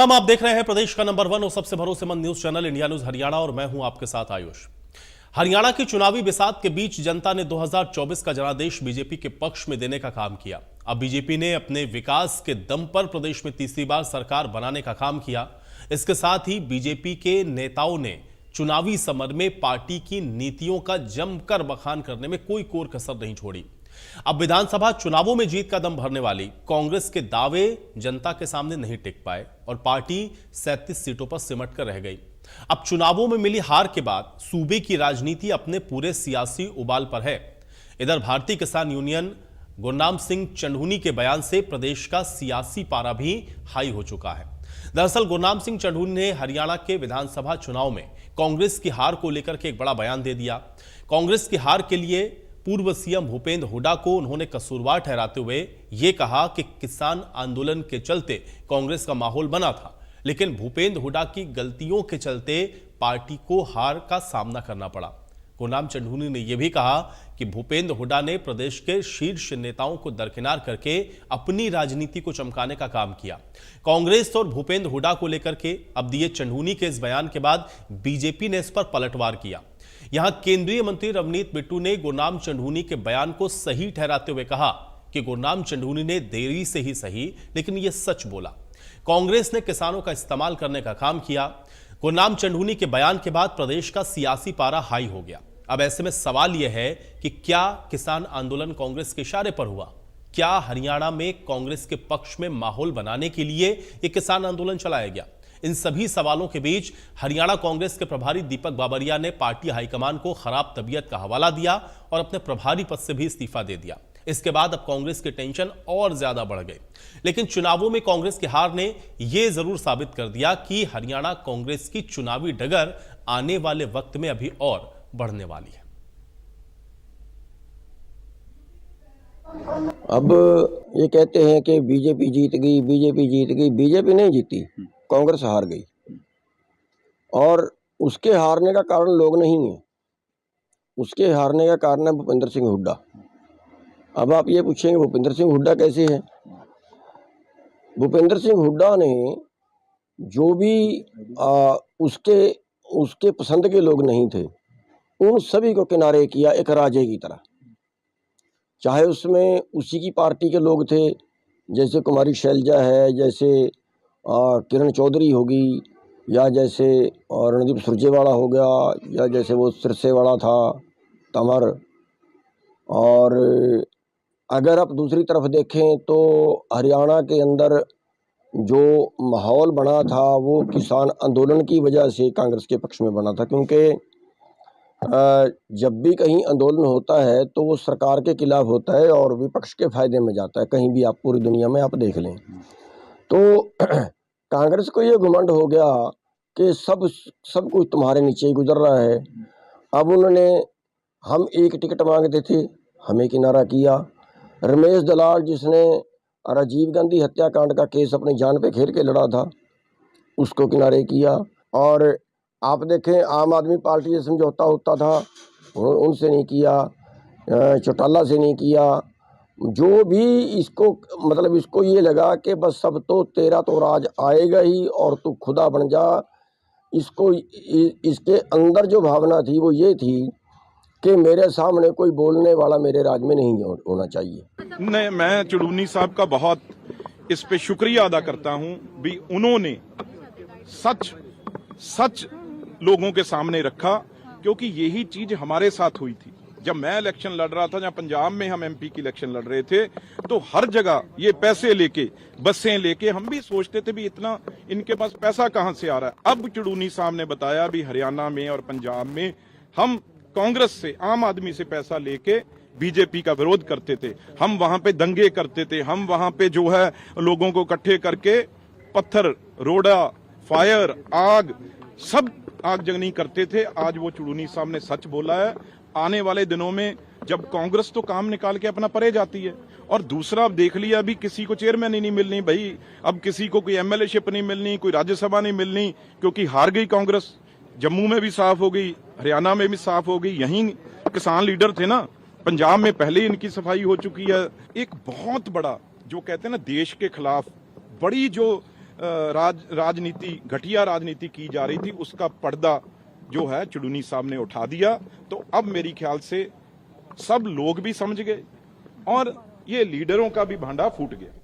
आप देख रहे हैं प्रदेश का नंबर 1 और सबसे भरोसेमंद news channel India news Haryana और मैं हूं आपके साथ आयुष। हरियाणा की चुनावी बिसात के बीच जनता ने 2024 का जनादेश बीजेपी के पक्ष में देने का काम किया। अब बीजेपी ने अपने विकास के दम पर प्रदेश में तीसरी बार सरकार बनाने का काम किया। इसके साथ ही बीजेपी के नेताओं ने चुनावी समर में पार्टी की नीतियों का जमकर बखान करने में कोई कोर कसर नहीं छोड़ी। अब विधानसभा चुनावों में जीत का दम भरने वाली कांग्रेस के दावे जनता के सामने नहीं टिक पाए और पार्टी 37 सीटों पर सिमट कर रह गई। अब चुनावों में मिली हार के बाद सूबे की राजनीति अपने पूरे सियासी उबाल पर है। इधर भारतीय किसान यूनियन गुरनाम सिंह चंढूनी के बयान से प्रदेश का सियासी पारा भी हाई हो चुका है। दरअसल गुरनाम सिंह चंढूनी ने हरियाणा के विधानसभा चुनाव में कांग्रेस की हार को लेकर के एक बड़ा बयान दे दिया। कांग्रेस की हार के लिए पूर्व सीएम भूपेंद्र हुड्डा को उन्होंने कसूरवार ठहराते हुए यह कहा कि किसान आंदोलन के चलते कांग्रेस का माहौल बना था, लेकिन भूपेंद्र हुड्डा की गलतियों के चलते पार्टी को हार का सामना करना पड़ा। गुरनाम चंढूनी ने यह भी कहा कि भूपेंद्र हुड्डा ने प्रदेश के शीर्ष नेताओं को दरकिनार करके अपनी राजनीति को चमकाने का काम किया। कांग्रेस और भूपेंद्र हुड्डा को लेकर के अब दिए चंढूनी के इस बयान के बाद बीजेपी ने इस पर पलटवार किया। यहां केंद्रीय मंत्री रवनीत बिट्टू ने गुरनाम चंढूनी के बयान को सही ठहराते हुए कहा कि गुरनाम चंढूनी ने देरी से ही सही लेकिन यह सच बोला। कांग्रेस ने किसानों का इस्तेमाल करने का काम किया। गुरनाम चंढूनी के बयान के बाद प्रदेश का सियासी पारा हाई हो गया। अब ऐसे में सवाल यह है कि क्या किसान आंदोलन कांग्रेस के इशारे पर हुआ? क्या हरियाणा में कांग्रेस के पक्ष में माहौल बनाने के लिए यह किसान आंदोलन चलाया गया? इन सभी सवालों के बीच हरियाणा कांग्रेस के प्रभारी दीपक बाबरिया ने पार्टी हाईकमान को खराब तबीयत का हवाला दिया और अपने प्रभारी पद से भी इस्तीफा दे दिया। इसके बाद अब कांग्रेस की टेंशन और ज्यादा बढ़ गई। लेकिन चुनावों में कांग्रेस की हार ने यह जरूर साबित कर दिया कि हरियाणा कांग्रेस की चुनावी डगर आने वाले वक्त में अभी और बढ़ने वाली है। अब ये कहते हैं कि बीजेपी जीत गई, बीजेपी जीत गई। बीजेपी नहीं जीती, कांग्रेस हार गई और उसके हारने का कारण लोग नहीं है, उसके हारने का कारण है भूपेंद्र सिंह हुड्डा। अब आप ये पूछेंगे भूपेंद्र सिंह हुड्डा कैसे है? भूपेंद्र सिंह हुड्डा ने जो भी उसके पसंद के लोग नहीं थे उन सभी को किनारे किया एक राजे की तरह। चाहे उसमें उसी की पार्टी के लोग थे, जैसे कुमारी शैलजा है, जैसे किरण चौधरी होगी, या जैसे रणदीप सुरजेवाला हो गया, या जैसे वो सिरसे वाला था तंवर। और अगर आप दूसरी तरफ देखें तो हरियाणा के अंदर जो माहौल बना था वो किसान आंदोलन की वजह से कांग्रेस के पक्ष में बना था, क्योंकि जब भी कहीं आंदोलन होता है तो वो सरकार के खिलाफ होता है और विपक्ष के फायदे में जाता है। कहीं भी आप पूरी दुनिया में आप देख लें तो कांग्रेस को ये घमंड हो गया कि सब कुछ तुम्हारे नीचे ही गुजर रहा है। अब उन्होंने, हम एक टिकट मांगते थे, हमें किनारा किया। रमेश दलाल जिसने राजीव गांधी हत्याकांड का केस अपनी जान पे खेल के लड़ा था, उसको किनारे किया। और आप देखें आम आदमी पार्टी से समझौता होता था, उनसे नहीं किया, चौटाला से नहीं किया। जो भी इसको ये लगा कि बस सब तो तेरा तो राज आएगा ही और तू खुदा बन जा। इसके अंदर जो भावना थी वो ये थी कि मेरे सामने कोई बोलने वाला मेरे राज में नहीं होना चाहिए। नहीं, मैं चंढूनी साहब का बहुत इस पे शुक्रिया अदा करता हूं भी उन्होंने सच लोगों के सामने रखा, क्योंकि यही चीज हमारे साथ हुई थी। जब मैं इलेक्शन लड़ रहा था, जब पंजाब में हम एमपी की इलेक्शन लड़ रहे थे, तो हर जगह ये पैसे लेके, बसें लेके, हम भी सोचते थे भी इतना इनके पास पैसा कहां से आ रहा है। अब चंढूनी साहब ने बताया भी हरियाणा में और पंजाब में हम कांग्रेस से, आम आदमी से पैसा लेके बीजेपी का विरोध करते थे, हम वहां पे दंगे करते थे, हम वहां पे जो है लोगों को इकट्ठे करके पत्थर, रोड़ा, फायर, आग, सब आगजनी करते थे। आज वो चंढूनी साहब ने सच बोला है। आने वाले दिनों में जब कांग्रेस तो काम निकाल के अपना परे जाती है, और दूसरा अब देख लिया अभी किसी को चेयरमैन ही नहीं मिलनी भाई, अब किसी को कोई एमएलए-शिप नहीं मिलनी, कोई राज्यसभा नहीं मिलनी, क्योंकि हार गई कांग्रेस। जम्मू में भी साफ हो गई, हरियाणा में भी साफ हो गई, यहीं किसान लीडर थे ना, पंजाब में पहले ही इनकी सफाई हो चुकी है। एक बहुत बड़ा जो कहते हैं ना देश के खिलाफ बड़ी जो राजनीति, घटिया राजनीति की जा रही थी, उसका पर्दा जो है चुड़ूनी साहब ने उठा दिया। तो अब मेरी ख्याल से सब लोग भी समझ गए और ये लीडरों का भी भांडा फूट गया।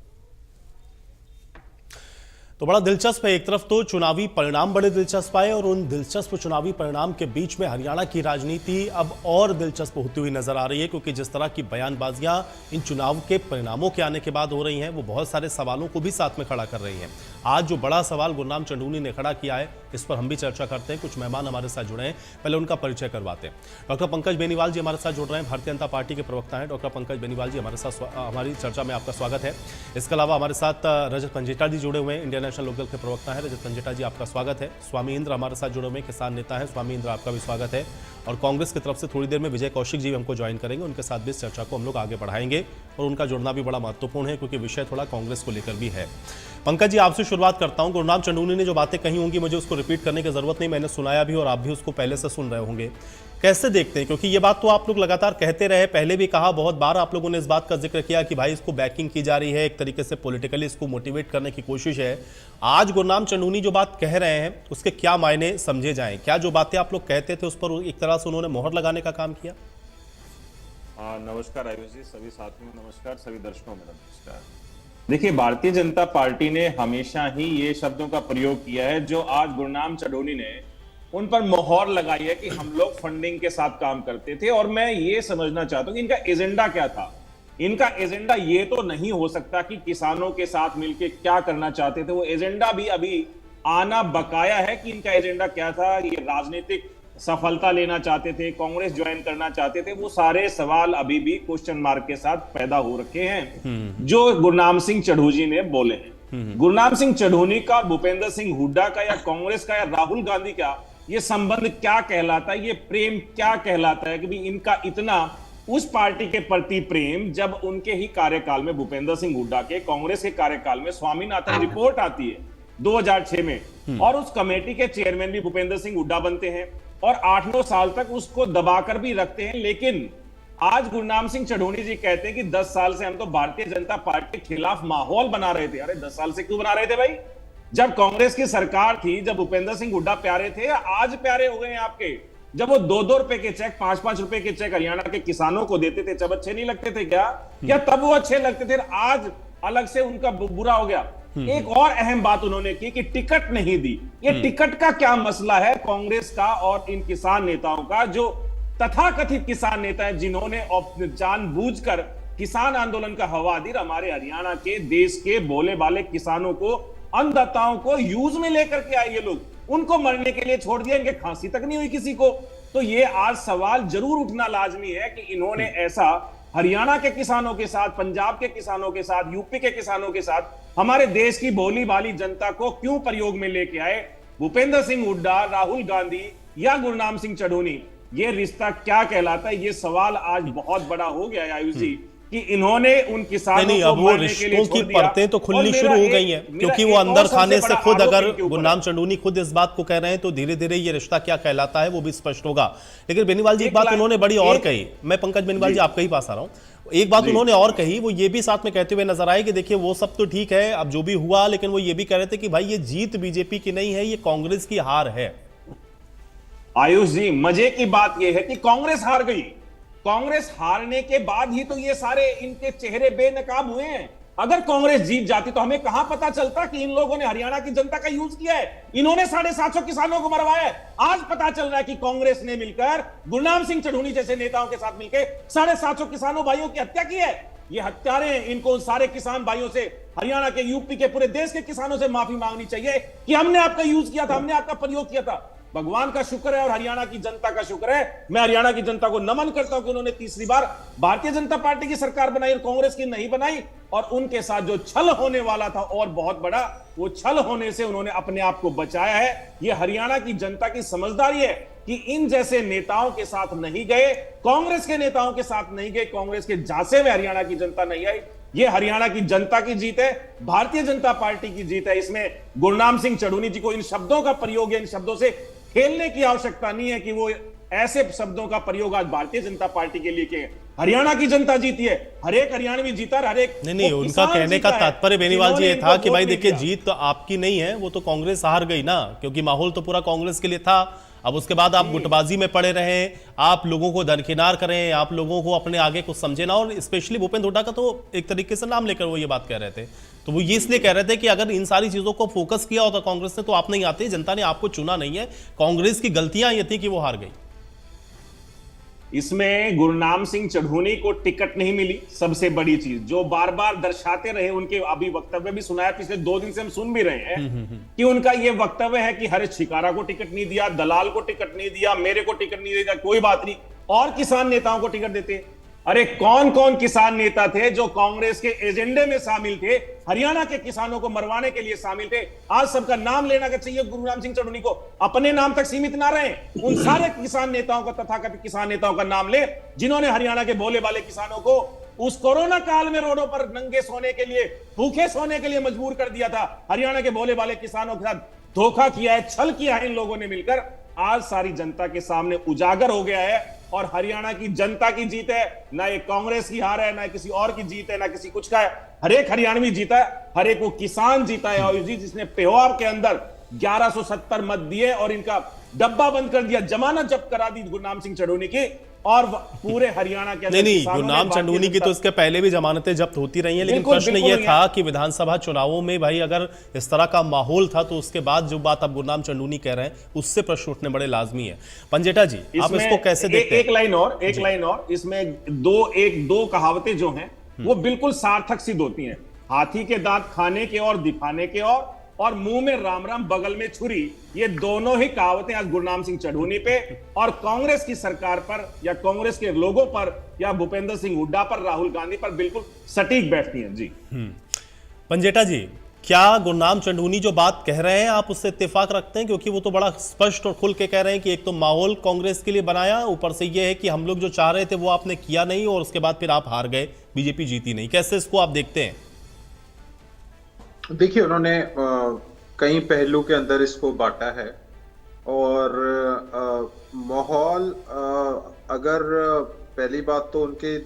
तो बड़ा दिलचस्प है, एक तरफ तो चुनावी परिणाम बड़े दिलचस्प आए और उन दिलचस्प चुनावी परिणाम के बीच में हरियाणा की राजनीति अब और दिलचस्प होती हुई नजर आ रही है, क्योंकि जिस तरह की बयानबाजियां इन चुनाव के परिणामों के आने के बाद हो रही हैं वो बहुत सारे सवालों को भी साथ में खड़ा कर रही हैं। आज जो बड़ा सवाल गुरनाम चंडूनी ने खड़ा किया है, इस पर हम भी चर्चा करते हैं। कुछ मेहमान हमारे साथ जुड़े हैं, पहले उनका परिचय करवाते हैं। डॉक्टर पंकज बेनीवाल जी हमारे साथ जुड़ रहे हैं, भारतीय जनता पार्टी के प्रवक्ता हैं। डॉक्टर पंकज बेनीवाल जी हमारे साथ, हमारी चर्चा में आपका स्वागत है। इसके अलावा हमारे साथ रजत पंजेटा जी जुड़े हुए हैं, इंडियन नेशनल लोकदल के प्रवक्ता है। रजत पंजेटा जी आपका स्वागत है। स्वामी इंद्र हमारे साथ जुड़े हुए किसान नेता है, स्वामी इंद्र आपका भी स्वागत है। और कांग्रेस की तरफ से थोड़ी देर में विजय कौशिक जी हमको ज्वाइन करेंगे, उनके साथ भी इस चर्चा को हम लोग आगे बढ़ाएंगे और उनका जुड़ना भी बड़ा महत्वपूर्ण है क्योंकि विषय थोड़ा कांग्रेस को लेकर भी है। पंकज जी आपसे शुरुआत करता हूं। गुरनाम चंडूनी ने जो बातें कही होंगी मुझे उसको रिपीट करने की जरूरत नहीं, मैंने सुनाया भी और आप भी उसको पहले से सुन रहे होंगे। कैसे देखते हैं, क्योंकि ये बात तो आप लोग लगातार कहते रहे, पहले भी कहा, बहुत बार आप लोगों ने इस बात का जिक्र किया कि भाई इसको बैकिंग की जा रही है, एक तरीके से पॉलिटिकली इसको मोटिवेट करने की कोशिश है। आज गुरनाम चंडूनी जो बात कह रहे हैं उसके क्या मायने समझे जाएं? क्या जो बातें आप लोग कहते थे उस पर एक तरह से उन्होंने मोहर लगाने का काम किया? नमस्कार आयुष जी, सभी साथियों को नमस्कार, सभी दर्शकों को नमस्कार। देखिए, भारतीय जनता पार्टी ने हमेशा ही ये शब्दों का प्रयोग किया है जो आज गुरनाम चंडूनी ने उन पर मोहर लगाई है कि हम लोग फंडिंग के साथ काम करते थे। और मैं ये समझना चाहता हूं कि इनका एजेंडा क्या था। इनका एजेंडा ये तो नहीं हो सकता कि किसानों के साथ मिलकर क्या करना चाहते थे, वो एजेंडा भी अभी आना बकाया है कि इनका एजेंडा क्या था। ये राजनीतिक सफलता लेना चाहते थे, कांग्रेस ज्वाइन करना चाहते थे, वो सारे सवाल अभी भी क्वेश्चन मार्क के साथ पैदा हो रखे हैं जो गुरनाम सिंह चढ़ूजी ने बोले हैं। गुरनाम सिंह चढ़ूनी का, भूपेंद्र सिंह हुड्डा का, या कांग्रेस का, या राहुल गांधी का ये संबंध क्या कहलाता है, ये प्रेम क्या कहलाता है कि भी इनका इतना उस पार्टी के प्रति प्रेम, जब उनके ही कार्यकाल में, भूपेंद्र सिंह हुड्डा के कांग्रेस के कार्यकाल में स्वामीनाथन रिपोर्ट आती है 2006 में और उस कमेटी के चेयरमैन भी भूपेंद्र सिंह हुड्डा बनते हैं और 8-9 साल तक उसको दबाकर भी रखते हैं। लेकिन आज गुरनाम सिंह चढ़ूनी जी कहते हैं कि 10 साल से हम तो भारतीय जनता पार्टी के खिलाफ माहौल बना रहे थे। अरे 10 साल से क्यों बना रहे थे भाई? जब कांग्रेस की सरकार थी, जब भूपेंद्र सिंह हुड्डा प्यारे थे, आज प्यारे हो गए हैं आपके? जब वो 2-2 रुपए के चेक, 5-5 रुपए के चेक हरियाणा के किसानों को देते थे, जब अच्छे नहीं लगते थे क्या तब वो अच्छे लगते थे? आज अलग से उनका बुरा हो गया। एक और अहम बात उन्होंने की कि टिकट नहीं दी। ये टिकट का क्या मसला है कांग्रेस का और इन किसान नेताओं का, जो तथाकथित किसान नेता है जिन्होंने जानबूझकर किसान आंदोलन का हवा दी, हमारे हरियाणा के, देश के भोले भाले किसानों को, अन्नदाताओं को यूज में लेकर के आए ये लोग, उनको मरने के लिए छोड़ दिया, इनके खांसी तक नहीं हुई किसी को। तो ये आज सवाल जरूर उठना लाजमी है कि इन्होंने ऐसा हरियाणा के किसानों के साथ, पंजाब के किसानों के साथ, यूपी के किसानों के साथ, हमारे देश की भोली भाली जनता को क्यों प्रयोग में लेके आए? भूपेंद्र सिंह हुड्डा, राहुल गांधी या गुरनाम सिंह चढ़ूनी, ये रिश्ता क्या कहलाता है? ये सवाल आज बहुत बड़ा हो गया है आयुष जी कि इन्होंने उन किसानों नहीं, को अब वो रिश्तों की परतें तो खुलनी शुरू हो गई हैं, क्योंकि वो अंदर खाने से खुद, अगर गुरनाम चंडूनी खुद इस बात को कह रहे हैं तो धीरे धीरे ये रिश्ता क्या कहलाता है वो भी स्पष्ट होगा। लेकिन बेनीवाल जी एक बात उन्होंने बड़ी और कही, मैं पंकज बेनीवाल जी आपके ही पास आ रहा हूं। एक बात उन्होंने और कही, वो ये भी साथ में कहते हुए नजर आए कि देखिए वो सब तो ठीक है, अब जो भी हुआ, लेकिन वो ये भी कह रहे थे कि भाई ये जीत बीजेपी की नहीं है, ये कांग्रेस की हार है। आयुष जी, मजे की बात यह है कि कांग्रेस हार गई। कांग्रेस हारने के बाद ही तो ये सारे इनके चेहरे बेनकाब हुए हैं। अगर कांग्रेस जीत जाती तो हमें कहां पता चलता कि इन लोगों ने हरियाणा की जनता का यूज किया है, इन्होंने 750 किसानों को मरवाया है। आज पता चल रहा है कि कांग्रेस ने मिलकर गुरनाम सिंह चढ़ूनी जैसे नेताओं के साथ मिलकर 750 किसानों भाइयों की हत्या की है। ये हत्यारे, इनको सारे किसान भाइयों से, हरियाणा के, यूपी के, पूरे देश के किसानों से माफी मांगनी चाहिए कि हमने आपका यूज किया था, हमने आपका प्रयोग किया था। भगवान का शुक्र है और हरियाणा की जनता का शुक्र है, मैं हरियाणा की जनता को नमन करता हूं कि उन्होंने तीसरी बार भारतीय जनता पार्टी की सरकार बनाई और कांग्रेस की नहीं बनाई। और उनके साथ जो छल होने वाला था और बहुत बड़ा, वो छल होने से उन्होंने अपने आप को बचाया है। ये हरियाणा की जनता की समझदारी है कि इन जैसे नेताओं के साथ नहीं गए, कांग्रेस के नेताओं के साथ नहीं गए, कांग्रेस के झांसे में हरियाणा की जनता नहीं आई। ये हरियाणा की जनता की जीत है, भारतीय जनता पार्टी की जीत है। इसमें गुरनाम सिंह चढ़ूनी जी को इन शब्दों का प्रयोग या इन शब्दों से खेलने की आवश्यकता नहीं है कि वो ऐसे शब्दों का प्रयोग आज भारतीय जनता पार्टी के लिए हरियाणा की जनता जीती है, हर एक हरियाणवी जीता, हर एक नहीं, वो उनका किसान कहने का जीता है, तात्पर्य बेनीवाल जी ये जिन्होंने था इनको कि भाई वोट नहीं देखिए दिया। जीत तो आपकी नहीं है, वो तो कांग्रेस हार गई ना, क्योंकि माहौल तो पूरा कांग्रेस के लिए था। अब उसके बाद आप गुटबाजी में पड़े रहे, आप लोगों को दरकिनार करें, आप लोगों को अपने आगे कुछ समझे ना, और स्पेशली भूपेंद्र हुड्डा का तो एक तरीके से नाम लेकर वो ये बात कह रहे थे। तो वो ये इसलिए कह रहे थे कि अगर इन सारी चीजों को फोकस किया होता कांग्रेस ने तो आप नहीं आते, जनता ने आपको चुना नहीं है, कांग्रेस की गलतियां ये थी कि वो हार गई। इसमें गुरनाम सिंह चढ़ूनी को टिकट नहीं मिली, सबसे बड़ी चीज जो बार बार दर्शाते रहे, उनके अभी वक्तव्य भी सुनाया, पिछले 2 दिन से हम सुन भी रहे हैं कि उनका यह वक्तव्य है कि हरीश छिकारा को टिकट नहीं दिया, दलाल को टिकट नहीं दिया, मेरे को टिकट नहीं दिया, कोई बात नहीं, और किसान नेताओं को टिकट देते। अरे कौन कौन किसान नेता थे जो कांग्रेस के एजेंडे में शामिल थे, हरियाणा के किसानों को मरवाने के लिए शामिल थे? आज सबका नाम लेना चाहिए गुरनाम सिंह चढ़ूनी को, अपने नाम तक सीमित ना रहे, उन सारे किसान नेताओं का, तथाकथित किसान नेताओं का नाम ले जिन्होंने हरियाणा के भोले भाले किसानों को उस कोरोना काल में रोडों पर नंगे सोने के लिए, भूखे सोने के लिए मजबूर कर दिया था। हरियाणा के भोले भाले किसानों के साथ धोखा किया है, छल किया है इन लोगों ने मिलकर। आज सारी जनता के सामने उजागर हो गया है और हरियाणा की जनता की जीत है, ना ये कांग्रेस की हार है, ना किसी और की जीत है, ना किसी कुछ का है। हर एक हरियाणवी जीता है, हर एक वो किसान जीता है, और जिसने पेहोर के अंदर 1170 मत दिए और इनका डब्बा बंद कर दिया, जमानत जब्त करा दी गुरनाम सिंह चढ़ूनी की, और पूरे हरियाणा के अंदर नहीं, गुरनाम चढ़ूनी की तो इसके पहले भी जमानतें जब्त होती रही हैं, लेकिन प्रश्न ये था कि विधानसभा चुनावों में भाई अगर इस तरह का माहौल था तो उसके बाद जो बात अब गुरनाम चढ़ूनी कह रहे हैं उससे प्रश्न उठने बड़े लाजमी है। पंजेटा जी, आप इसको कैसे देखते हैं? एक लाइन और इसमें दो कहावतें जो हैं वो बिल्कुल सार्थक सिद्ध होती हैं। हाथी के दांत खाने के और दिखाने के और मुंह में राम राम बगल में छुरी, ये दोनों ही कहावतें आज गुरनाम सिंह चढ़ूनी पे और कांग्रेस की सरकार पर या कांग्रेस के लोगों पर या भूपेंद्र सिंह हुड्डा पर, राहुल गांधी पर बिल्कुल सटीक बैठती हैं। जी पंजेटा जी, क्या गुरनाम चढ़ूनी जो बात कह रहे हैं आप उससे इत्तेफाक रखते हैं? क्योंकि वो तो बड़ा स्पष्ट और खुल के कह रहे हैं कि एक तो माहौल कांग्रेस के लिए बनाया, ऊपर से ये है कि हम लोग जो चाह रहे थे वो आपने किया नहीं और उसके बाद फिर आप हार गए, बीजेपी जीती नहीं। कैसे इसको आप देखते हैं? देखिए, उन्होंने कई पहलू के अंदर इसको बांटा है और माहौल, अगर पहली बात तो उनके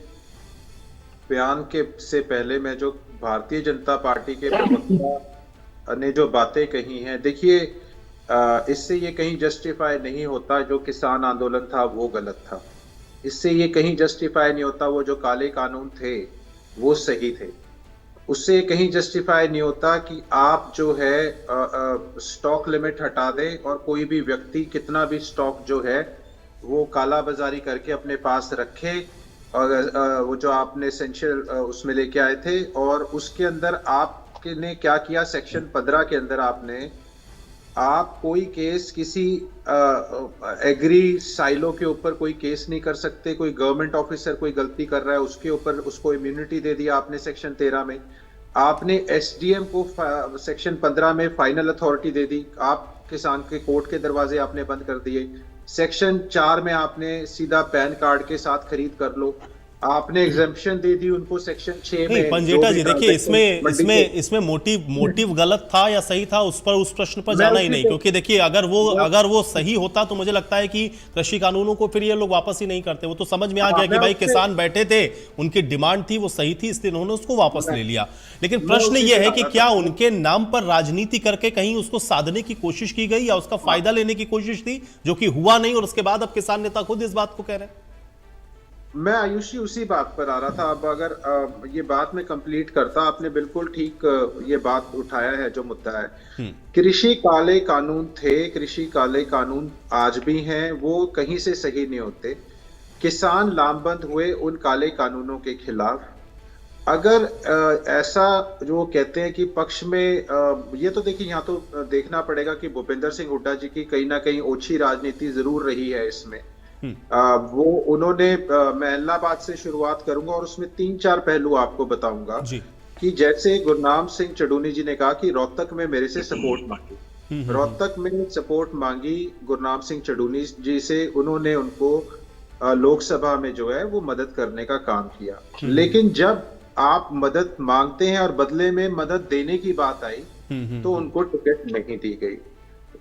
बयान के से पहले मैं जो भारतीय जनता पार्टी के प्रवक्ता ने जो बातें कही हैं, देखिए इससे ये कहीं जस्टिफाई नहीं होता जो किसान आंदोलन था वो गलत था, इससे ये कहीं जस्टिफाई नहीं होता वो जो काले कानून थे वो सही थे, उससे कहीं जस्टिफाई नहीं होता कि आप जो है स्टॉक लिमिट हटा दें और कोई भी व्यक्ति कितना भी स्टॉक जो है वो काला बाजारी करके अपने पास रखे, और वो जो आपने एसेंशियल उसमें लेके आए थे और उसके अंदर आपने क्या किया, सेक्शन 15 के अंदर आप कोई केस किसी एग्री साइलो के ऊपर कोई केस नहीं कर सकते, कोई गवर्नमेंट ऑफिसर कोई गलती कर रहा है उसके ऊपर उसको इम्यूनिटी दे दिया आपने सेक्शन 13 में, आपने एसडीएम को सेक्शन 15 में फाइनल अथॉरिटी दे दी, आप किसान के कोर्ट के दरवाजे आपने बंद कर दिए, सेक्शन 4 में आपने सीधा पैन कार्ड के साथ खरीद कर लो, आपने एग्जेम्पशन दे दी उनको सेक्शन 6 में। पंजेटा जी देखिए, इसमें मोटिव गलत था या सही था उस प्रश्न पर जाना ही नहीं, क्योंकि देखिए अगर वो सही होता तो मुझे लगता है कि कृषि कानूनों को फिर ये लोग वापस ही नहीं करते। वो तो समझ में आ गया कि भाई किसान बैठे थे, उनकी डिमांड थी, वो सही थी, इसलिए उन्होंने उसको वापस ले लिया। लेकिन प्रश्न ये है कि क्या उनके नाम पर राजनीति करके कहीं उसको साधने की कोशिश की गई या उसका फायदा लेने की कोशिश थी, जो कि हुआ नहीं, और उसके बाद अब किसान नेता खुद इस बात को कह रहे हैं। मैं आयुषी उसी बात पर आ रहा था। अब अगर ये बात मैं कंप्लीट करता, आपने बिल्कुल ठीक ये बात उठाया है जो मुद्दा है। कृषि काले कानून थे, कृषि काले कानून आज भी हैं, वो कहीं से सही नहीं होते। किसान लामबंद हुए उन काले कानूनों के खिलाफ। अगर ऐसा जो कहते हैं कि पक्ष में ये तो देखिए, यहाँ तो देखना पड़ेगा कि भूपेंद्र सिंह हुड्डा जी की कहीं ना कहीं ओछी राजनीति जरूर रही है इसमें। वो उन्होंने मैं इलाहाबाद से शुरुआत करूंगा और उसमें 3-4 पहलू आपको बताऊंगा कि जैसे गुरनाम सिंह चढ़ूनी जी ने कहा कि रोहतक में मेरे से सपोर्ट मांगी, रोहतक में सपोर्ट मांगी गुरनाम सिंह चढ़ूनी जी से, उन्होंने उनको लोकसभा में जो है वो मदद करने का काम किया। लेकिन जब आप मदद मांगते हैं और बदले में मदद देने की बात आई तो उनको टिकट नहीं दी गई।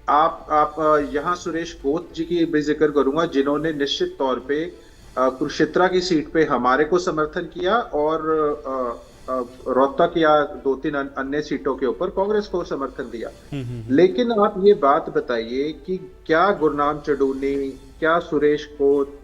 आप यहाँ सुरेश गोत जी की भी जिक्र करूंगा, जिन्होंने निश्चित तौर पे कुरुक्षेत्रा की सीट पे हमारे को समर्थन किया और रोहतक या 2-3 अन्य सीटों के ऊपर कांग्रेस को समर्थन दिया। लेकिन आप ये बात बताइए कि क्या गुरनाम चढ़ूनी, क्या सुरेश कोत,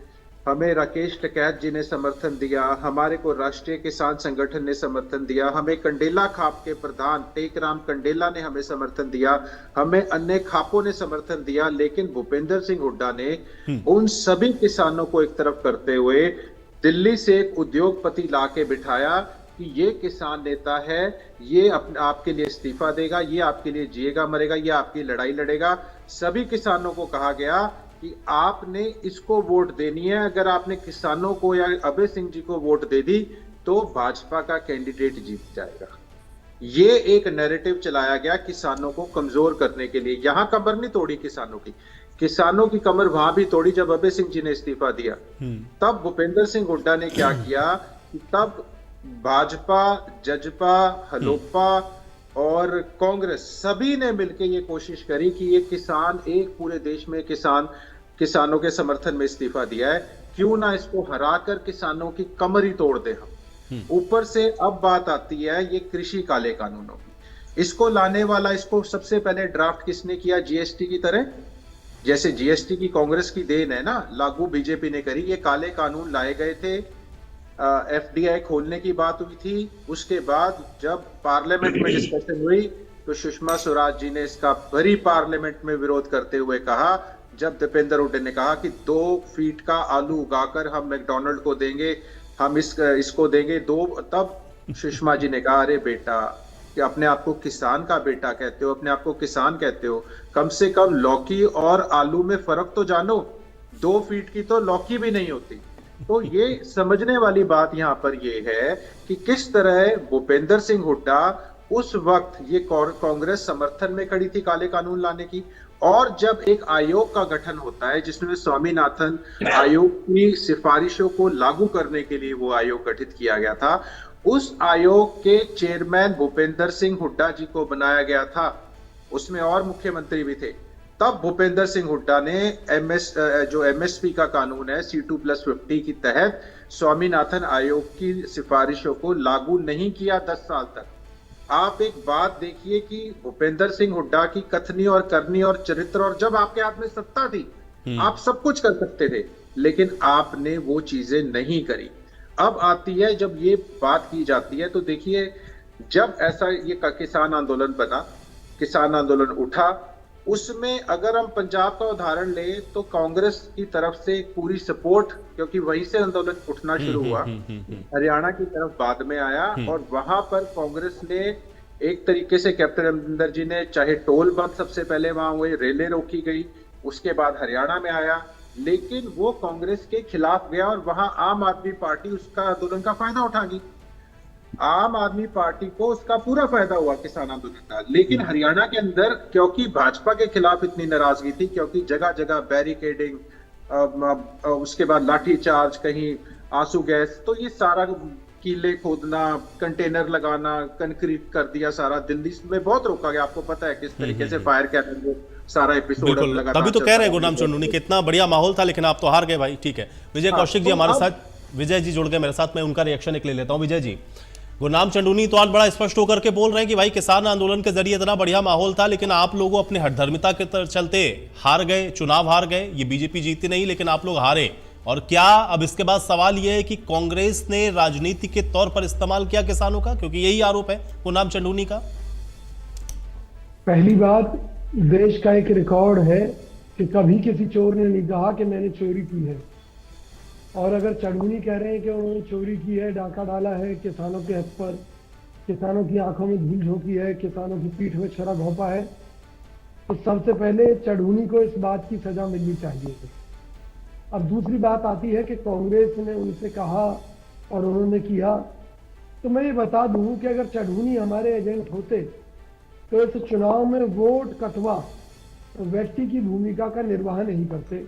हमें राकेश टिकैत जी ने समर्थन दिया, हमारे को राष्ट्रीय किसान संगठन ने समर्थन दिया, हमें कंडेला खाप के प्रधान टेकराम कंडेला ने हमें समर्थन दिया, हमें अन्य खापों ने समर्थन दिया, लेकिन भूपेंद्र सिंह हुड्डा ने उन सभी किसानों को एक तरफ करते हुए दिल्ली से एक उद्योगपति लाके बिठाया कि ये किसान नेता है, ये आपके लिए इस्तीफा देगा, ये आपके लिए जिएगा मरेगा, ये आपकी लड़ाई लड़ेगा। सभी किसानों को कहा गया कि आपने इसको वोट देनी है, अगर आपने किसानों को या अभय सिंह जी को वोट दे दी तो भाजपा का कैंडिडेट जीत जाएगा। ये एक नैरेटिव चलाया गया किसानों को कमजोर करने के लिए। यहां कमर नहीं तोड़ी किसानों की कमर वहां भी तोड़ी जब अभय सिंह जी ने इस्तीफा दिया। तब भूपेंद्र सिंह हुड्डा ने क्या किया कि तब भाजपा, जजपा, हलोपा और कांग्रेस सभी ने मिलकर ये कोशिश करी कि ये किसान, एक पूरे देश में किसानों के समर्थन में इस्तीफा दिया है, क्यों ना इसको हराकर किसानों की कमर ही तोड़ दे हम। ऊपर से अब बात आती है ये कृषि काले कानूनों की। इसको लाने वाला, इसको सबसे पहले ड्राफ्ट किसने किया? जीएसटी की तरह, जैसे जीएसटी की कांग्रेस की देन है ना, लागू बीजेपी ने करी। ये काले कानून लाए गए थे, एफडीआई खोलने की बात हुई थी, उसके बाद जब पार्लियामेंट में डिस्कशन हुई तो सुषमा स्वराज जी ने इसका भरी पार्लियामेंट में विरोध करते हुए कहा, जब दीपेंद्र हुड्डा ने कहा कि 2 फीट का आलू उगाकर हम मैकडॉनल्ड को देंगे, हम इसको देंगे 2, तब सुषमा जी ने कहा, अरे बेटा, कि अपने आप को किसान का बेटा कहते हो, अपने आप को किसान कहते हो, कम से कम लौकी और आलू में फर्क तो जानो, 2 फीट की तो लौकी भी नहीं होती। तो ये समझने वाली बात यहाँ पर ये है कि किस तरह भूपेंद्र सिंह हुड्डा उस वक्त ये कांग्रेस समर्थन में खड़ी थी काले कानून लाने की। और जब एक आयोग का गठन होता है जिसमें स्वामीनाथन आयोग की सिफारिशों को लागू करने के लिए वो आयोग गठित किया गया था, उस आयोग के चेयरमैन भूपेंद्र सिंह हुड्डा जी को बनाया गया था, उसमें और मुख्यमंत्री भी थे। तब भूपेंद्र सिंह हुड्डा ने जो एमएसपी का कानून है C2+50 के तहत स्वामीनाथन आयोग की सिफारिशों को लागू नहीं किया 10 साल तक। आप एक बात देखिए कि भूपेंद्र सिंह हुड्डा की कथनी और करनी और चरित्र, और जब आपके हाथ में सत्ता थी आप सब कुछ कर सकते थे, लेकिन आपने वो चीजें नहीं करी। अब आती है जब ये बात की जाती है तो देखिए, जब ऐसा ये किसान आंदोलन बना, किसान आंदोलन उठा, उसमें अगर हम पंजाब का उदाहरण लें तो कांग्रेस की तरफ से पूरी सपोर्ट, क्योंकि वहीं से आंदोलन उठना शुरू हुआ। हरियाणा की तरफ बाद में आया और वहां पर कांग्रेस ने एक तरीके से, कैप्टन अमरिंदर जी ने, चाहे टोल बंद सबसे पहले वहां हुए, रेलें रोकी गई, उसके बाद हरियाणा में आया, लेकिन वो कांग्रेस के खिलाफ गया और वहां आम आदमी पार्टी उसका आंदोलन का फायदा उठा गई। आम आदमी पार्टी को उसका पूरा फायदा हुआ किसान आंदोलन का। लेकिन हरियाणा के अंदर क्योंकि भाजपा के खिलाफ इतनी नाराजगी थी, क्योंकि जगह जगह बैरिकेडिंग, उसके बाद लाठीचार्ज, कहीं आंसू गैस, तो ये सारा कीले खोदना, कंटेनर लगाना, कंक्रीट कर दिया सारा। दिल्ली में बहुत रोका गया, आपको पता है किस तरीके से फायर कैनन सारा एपिसोड लगा। तभी तो कह रहे हैं गुरनाम चंडूनी कि इतना बढ़िया माहौल था, लेकिन आप तो हार गए भाई। ठीक है, विजय कौशिक जी हमारे साथ, विजय जी जुड़ गए मेरे साथ, मैं उनका रिएक्शन एक ले लेता हूं। विजय जी, गुरनाम चंडूनी तो आज बड़ा स्पष्ट होकर के बोल रहे हैं कि भाई किसान आंदोलन के जरिए इतना बढ़िया माहौल था, लेकिन आप लोगों अपने हठधर्मिता के चलते हार गए, चुनाव हार गए। ये बीजेपी जीती नहीं, लेकिन आप लोग हारे। और क्या अब इसके बाद सवाल यह है कि कांग्रेस ने राजनीति के तौर पर इस्तेमाल किया किसानों का, क्योंकि यही आरोप है गुरनाम चंडूनी का। पहली बात, देश का एक रिकॉर्ड है कि कभी किसी चोर ने नहीं कहा कि मैंने चोरी की है। और अगर चढ़ूनी कह रहे हैं कि उन्होंने चोरी की है, डाका डाला है किसानों के हक पर, किसानों की आंखों में धूल झोंकी है, किसानों की पीठ में छुरा घोंपा है, तो सबसे पहले चढ़ूनी को इस बात की सजा मिलनी चाहिए। अब दूसरी बात आती है कि कांग्रेस ने उनसे कहा और उन्होंने किया। तो मैं ये बता दूं कि अगर चढ़ूनी हमारे एजेंट होते तो इस चुनाव में वोट कटवा व्यक्ति की भूमिका का निर्वाह नहीं करते।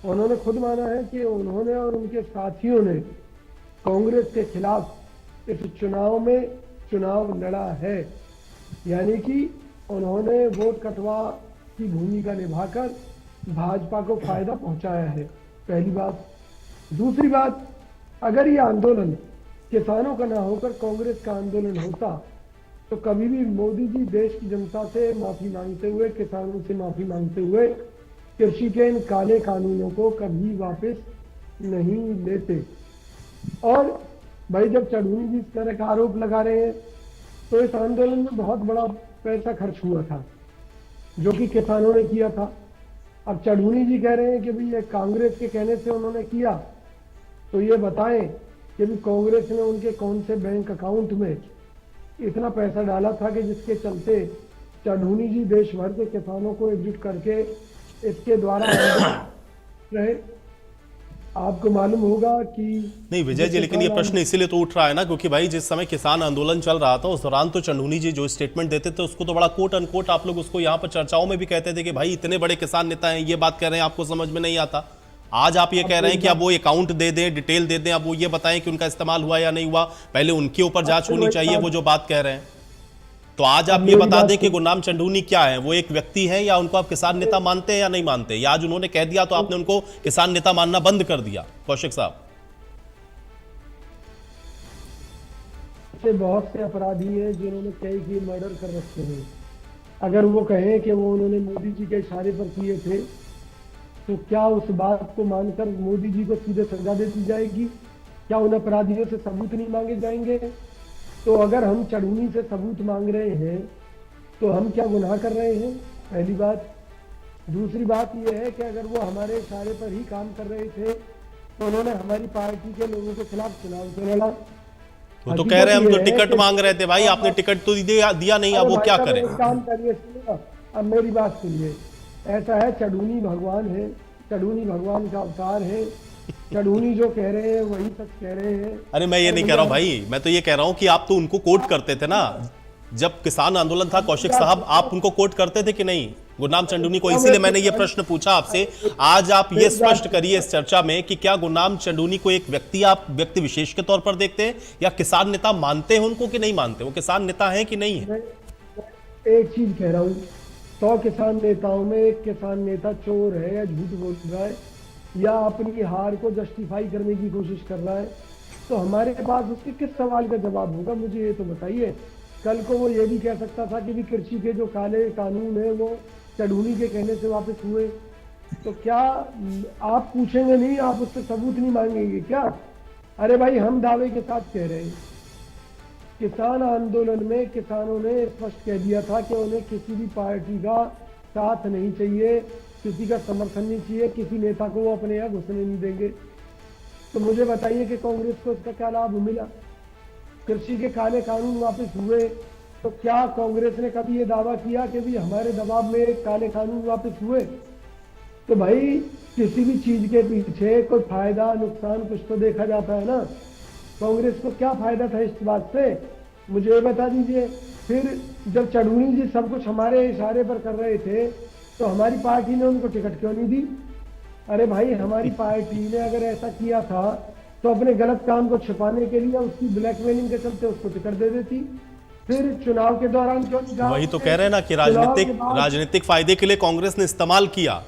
उन्होंने खुद माना है कि उन्होंने और उनके साथियों ने कांग्रेस के खिलाफ इस चुनाव में चुनाव लड़ा है, यानी कि उन्होंने वोट कटवा की भूमिका निभाकर भाजपा को फायदा पहुंचाया है, पहली बात। दूसरी बात, अगर ये आंदोलन किसानों का ना होकर कांग्रेस का आंदोलन होता तो कभी भी मोदी जी देश की जनता से माफी मांगते हुए, किसानों से माफी मांगते हुए कृषि के इन काले कानूनों को कभी वापस नहीं लेते। और भाई जब चढ़ूनी जी इस तरह का आरोप लगा रहे हैं तो इस आंदोलन में बहुत बड़ा पैसा खर्च हुआ था जो कि किसानों ने किया था। अब चढ़ूनी जी कह रहे हैं कि भाई ये कांग्रेस के कहने से उन्होंने किया, तो ये बताएं कि भी कांग्रेस ने उनके कौन से बैंक अकाउंट में इतना पैसा डाला था कि जिसके चलते चढ़ूनी जी देश भर के किसानों को एकजुट करके इसके द्वारा रहे। आपको मालूम होगा कि नहीं विजय जी, लेकिन ये प्रश्न इसीलिए तो उठ रहा है ना क्योंकि भाई जिस समय किसान आंदोलन चल रहा था उस दौरान तो चंदूनी जी जो स्टेटमेंट देते थे उसको तो बड़ा कोट अनकोट आप लोग उसको यहाँ पर चर्चाओं में भी कहते थे कि भाई इतने बड़े किसान नेता हैं, ये बात कह रहे हैं, आपको समझ में नहीं आता। आज आप ये कह रहे हैं कि अब वो अकाउंट दे दें, डिटेल दे दें, अब वो ये बताएं कि उनका इस्तेमाल हुआ या नहीं हुआ, पहले उनके ऊपर जांच होनी चाहिए, वो जो बात कह रहे हैं। तो आज आप ये बता दें कि गुरनाम चंदूनी क्या है, वो एक व्यक्ति है या उनको आप किसान नेता मानते हैं या नहीं मानते, या आज उन्होंने कह दिया तो आपने उनको किसान नेता मानना बंद कर दिया? कौशिक साहब, बहुत से अपराधी हैं जिन्होंने कई मर्डर कर रखे हैं। अगर वो कहें कि वो उन्होंने मोदी जी के इशारे पर किए थे तो क्या उस बात को मानकर मोदी जी को सीधे सजा दे दी जाएगी? क्या उन अपराधियों से सबूत नहीं मांगे जाएंगे? तो अगर हम चढ़ूनी से सबूत मांग रहे हैं तो हम क्या गुनाह कर रहे हैं? पहली बात। दूसरी बात यह है कि अगर वो हमारे इशारे पर ही काम कर रहे थे तो उन्होंने हमारी पार्टी के लोगों के खिलाफ चुनाव क्यों लड़ा? वो तो कह रहे हैं हम तो टिकट मांग रहे थे भाई, आपने टिकट तो दिया नहीं, अब वो क्या करें? काम करिए, सुनिए, अब मेरी बात सुनिए। ऐसा है, चढ़ूनी भगवान है, चढ़ूनी भगवान का अवतार है, चढ़ूनी जो कह रहे हैं वही सच कह रहे हैं। अरे मैं ये नहीं कह रहा हूं भाई, मैं तो ये कह रहा हूं कि आप तो उनको कोट करते थे ना जब किसान आंदोलन था, कौशिक साहब, आप उनको कोट करते थे कि नहीं गुरनाम चंदूनी को? इसीलिए मैंने ये प्रश्न पूछा आपसे। आज आप ये स्पष्ट करिए इस चर्चा में कि क्या गुरनाम चंदूनी को एक व्यक्ति, आप व्यक्ति विशेष के तौर पर देखते हैं या किसान नेता मानते हैं उनको कि नहीं मानते? वो किसान नेता है कि नहीं है? एक चीज कह रहा हूँ, 100 किसान नेताओं में एक किसान नेता चोर है या झूठ बोल रहा है या अपनी हार को जस्टिफाई करने की कोशिश कर रहा है, तो हमारे पास उसके किस सवाल का जवाब होगा? मुझे ये तो बताइए। कल को वो ये भी कह सकता था कि भी कृषि के जो काले कानून है वो चढ़ूनी के कहने से वापस हुए, तो क्या आप पूछेंगे नहीं, आप उससे सबूत नहीं मांगेंगे क्या? अरे भाई, हम दावे के साथ कह रहे हैं, किसान आंदोलन में किसानों ने स्पष्ट कह दिया था कि उन्हें किसी भी पार्टी का साथ नहीं चाहिए, किसी का समर्थन नहीं चाहिए, किसी नेता को वो अपने यहाँ घुसने नहीं देंगे। तो मुझे बताइए कि कांग्रेस को इसका क्या लाभ मिला? कृषि के काले कानून वापस हुए तो क्या कांग्रेस ने कभी ये दावा किया कि भी हमारे दबाव में काले कानून वापस हुए? तो भाई किसी भी चीज के पीछे कोई फायदा नुकसान कुछ तो देखा जाता है ना। कांग्रेस को क्या फायदा था इस बात से, मुझे ये बता दीजिए। फिर जब चढ़ूनी जी सब कुछ हमारे इशारे पर कर रहे थे तो हमारी पार्टी ने उनको टिकट क्यों नहीं दी? अरे भाई, हमारी पार्टी ने अगर ऐसा किया था तो अपने गलत काम को छिपाने के लिए उसकी ब्लैकमेलिंग के चलते उसको टिकट दे देती। फिर चुनाव के दौरान क्यों नहीं कहा? वही तो कह रहे हैं ना कि राजनीतिक फायदे के लिए कांग्रेस ने इस्तेमाल किया,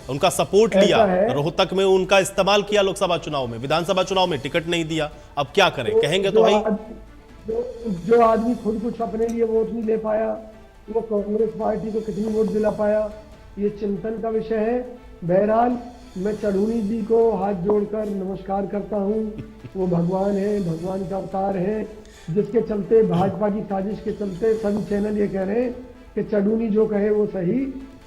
उनका सपोर्ट लिया, रोहतक में उनका इस्तेमाल किया, लोकसभा चुनाव में, विधानसभा चुनाव में टिकट नहीं दिया। अब क्या करें? कहेंगे तो भाई जो आदमी खुद कुछ अपने लिए वोट नहीं ले पाया वो कांग्रेस पार्टी को कितनी वोट दिला पाया, ये चिंतन का विषय है। बहरहाल मैं चढ़ूनी जी को हाथ जोड़कर नमस्कार करता हूँ। वो भगवान है, भगवान का अवतार है, जिसके चलते भाजपा की साजिश के चलते सभी चैनल ये कह रहे हैं कि चढ़ूनी जो कहे वो सही,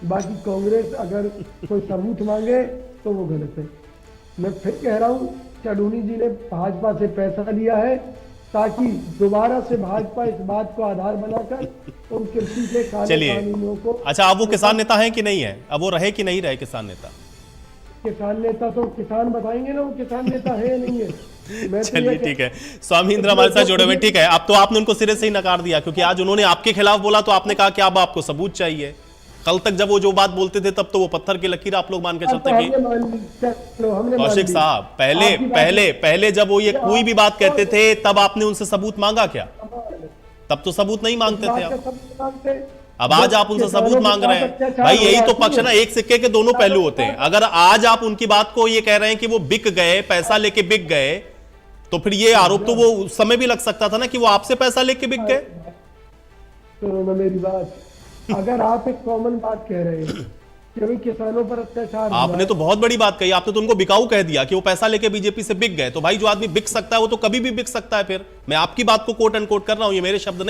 बाकी कांग्रेस अगर कोई सबूत मांगे तो वो गलत है। मैं फिर कह रहा हूँ, चढ़ूनी जी ने भाजपा से पैसा लिया है ताकि दोबारा से भाजपा इस बात को आधार बनाकर उन कृषि के काले कानूनों को। अच्छा, अब वो किसान नेता है कि नहीं है? अब वो रहे कि नहीं रहे किसान नेता? किसान नेता तो किसान बताएंगे ना वो किसान नेता है या नहीं है। चलिए ठीक है, स्वामी इंद्र हमारे साथ जुड़े हुए। ठीक है, अब तो आपने उनको सिरे से ही नकार दिया क्योंकि आज उन्होंने आपके खिलाफ बोला तो आपने कहा कि अब आपको सबूत चाहिए। कल तक जब वो जो बात बोलते थे तब तो वो पत्थर की लकीर आप लोग मान के चलते थे। कौशिक साहब, पहले जब वो ये कोई भी बात कहते थे तब आपने उनसे सबूत मांगा क्या? तब तो सबूत नहीं मांगते थे आप। अब आज आप उनसे सबूत मांग रहे हैं। भाई यही तो पक्ष है ना, एक सिक्के के दोनों पहलू होते हैं। अगर आज आप उनकी बात को ये कह रहे हैं कि वो बिक गए, पैसा लेके बिक गए, तो फिर ये आरोप तो वो उस समय भी लग सकता था ना कि वो आपसे पैसा लेके बिक गए। सुनो ना मेरी बात, अगर आप एक कॉमन बात कह रहे हैं कि भाई किसानों पर अत्याचार हुआ आपने तो बहुत बड़ी बात कही, आपने तो उनको बिकाऊ कह दिया कि वो पैसा लेके बीजेपी से बिक गए। तो भाई जो आदमी बिक सकता है वो तो कभी भी बिक सकता है। फिर मैं आपकी बात को कोट एंड कोट कर रहा हूं, ये मेरे शब्द नहीं।